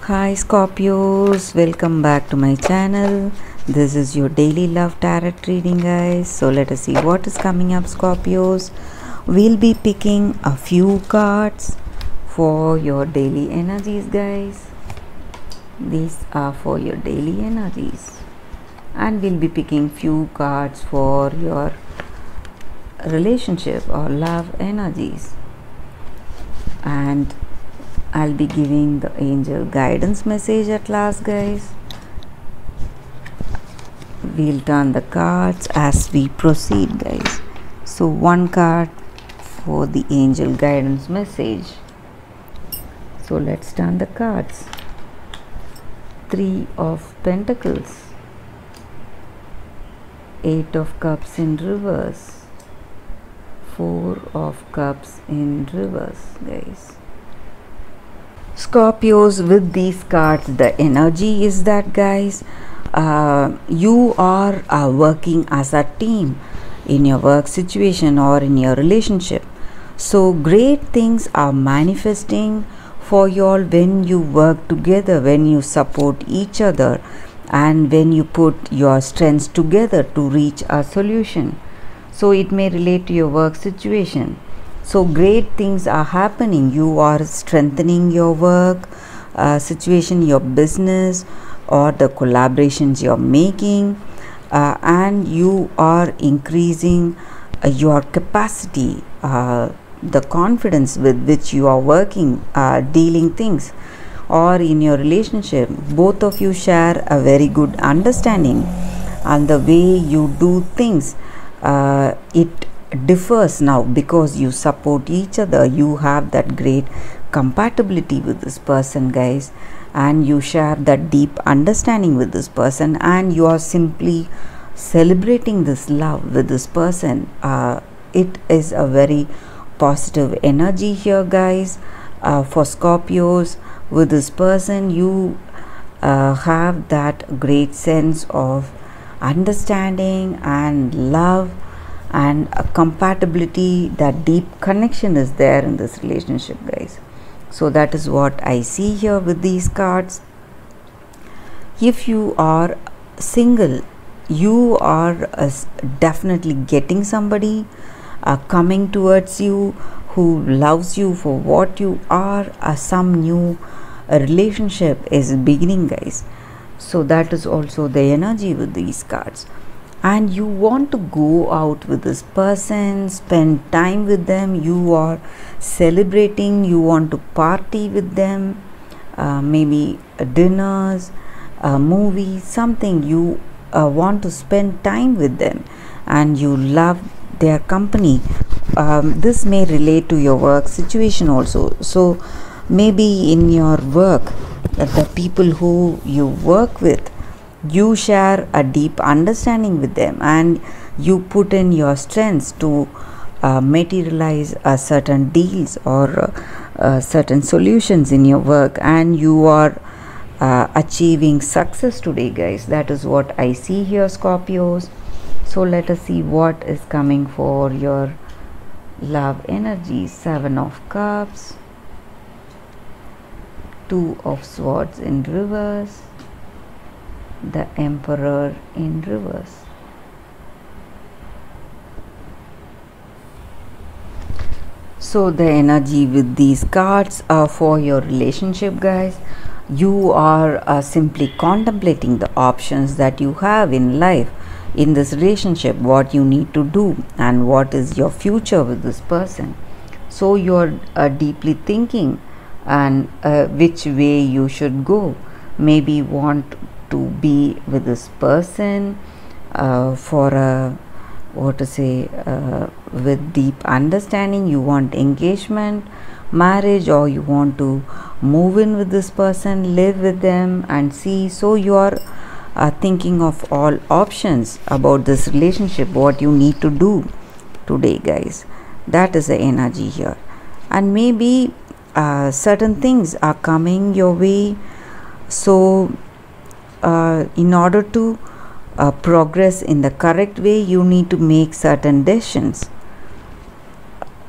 Hi Scorpios, welcome back to my channel. This is your daily love tarot reading, guys. So let us see what is coming up, Scorpios. We'll be picking a few cards for your daily energies, guys. These are for your daily energies, and we'll be picking few cards for your relationship or love energies, and I'll be giving the angel guidance message at last, guys. We'll turn the cards as we proceed, guys. So one card for the angel guidance message. So let's turn the cards. 3 of Pentacles, 8 of Cups in reverse, 4 of Cups in reverse, guys. Scorpios, with these cards, the energy is that, guys, you are working as a team in your work situation or in your relationship. So great things are manifesting for you all when you work together, when you support each other, and when you put your strengths together to reach a solution. So it may relate to your work situation. So great things are happening. You are strengthening your work situation, your business, or the collaborations you're making, and you are increasing your capacity, the confidence with which you are working, dealing things. Or in your relationship, both of you share a very good understanding, and the way you do things, it differs now because you support each other. You have that great compatibility with this person, guys, and you share that deep understanding with this person, and you are simply celebrating this love with this person. It is a very positive energy here, guys. For Scorpios, with this person, you have that great sense of understanding and love and a compatibility. That deep connection is there in this relationship, guys. So that is what I see here with these cards. If you are single, you are definitely getting somebody coming towards you who loves you for what you are. Some new relationship is beginning, guys. So that is also the energy with these cards. And you want to go out with this person, spend time with them, you are celebrating, you want to party with them, maybe dinners, movies, something. You want to spend time with them and you love their company. This may relate to your work situation also. So maybe in your work, the people who you work with, you share a deep understanding with them, and you put in your strengths to materialize certain deals or certain solutions in your work, and you are achieving success today, guys. That is what I see here, Scorpios. So let us see what is coming for your love energy. 7 of Cups, 2 of Swords in reverse, the Emperor in reverse. So the energy with these cards are for your relationship, guys. You are simply contemplating the options that you have in life, in this relationship, what you need to do and what is your future with this person. So you're deeply thinking and which way you should go. Maybe want to be with this person for a with deep understanding. You want engagement, marriage, or you want to move in with this person, live with them and see. So you are thinking of all options about this relationship, what you need to do today, guys. That is the energy here. And maybe certain things are coming your way. So in order to progress in the correct way, you need to make certain decisions.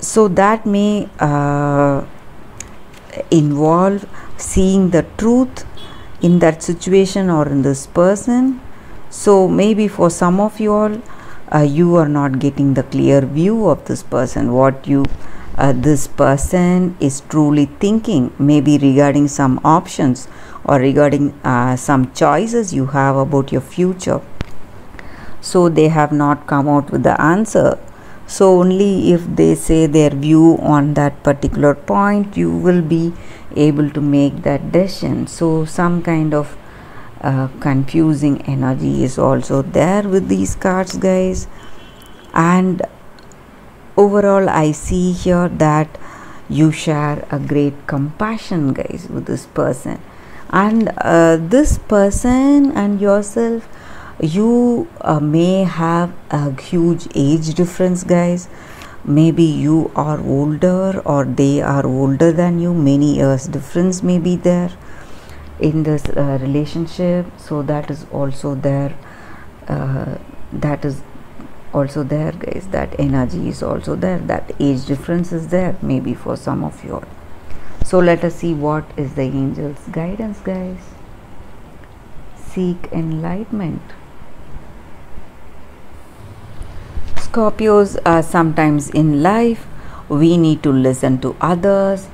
So that may involve seeing the truth in that situation or in this person. So maybe for some of you all, you are not getting the clear view of this person, what you this person is truly thinking, maybe regarding some options or regarding some choices you have about your future. So they have not come out with the answer. So only if they say their view on that particular point, you will be able to make that decision. So some kind of confusing energy is also there with these cards, guys. And overall, I see here that you share a great compassion, guys, with this person. And this person and yourself, you may have a huge age difference, guys. Maybe you are older or they are older than you. Many years difference may be there in this relationship. So that is also there. That is also there, guys. That energy is also there. That age difference is there, maybe for some of you all. So let us see what is the angel's guidance, guys. Seek enlightenment. Scorpios, sometimes in life we need to listen to others,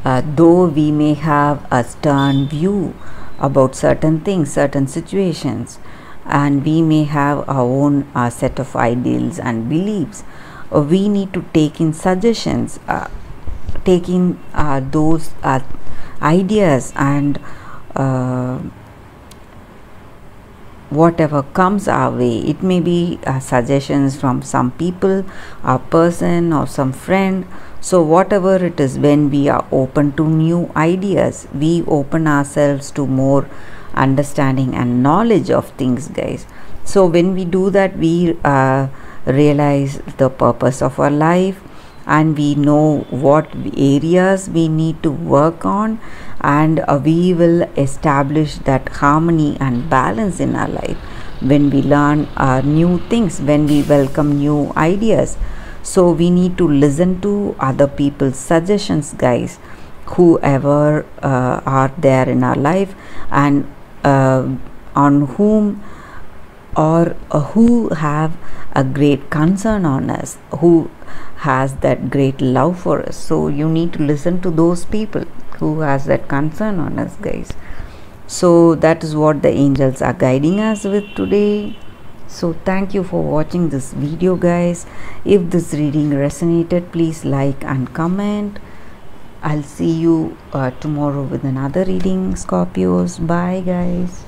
though we may have a stern view about certain things, certain situations, and we may have our own set of ideals and beliefs. We need to take in suggestions, taking those ideas and whatever comes our way. It may be suggestions from some people, a person or some friend. So whatever it is, when we are open to new ideas, we open ourselves to more understanding and knowledge of things, guys. So when we do that, we realize the purpose of our life, and we know what areas we need to work on, and we will establish that harmony and balance in our life when we learn new things, when we welcome new ideas. So we need to listen to other people's suggestions, guys, whoever are there in our life, and on whom or who have a great concern on us, who has that great love for us. So you need to listen to those people who has that concern on us, guys. So that is what the angels are guiding us with today. So thank you for watching this video, guys. If this reading resonated, please like and comment. I'll see you tomorrow with another reading, Scorpios. Bye, guys.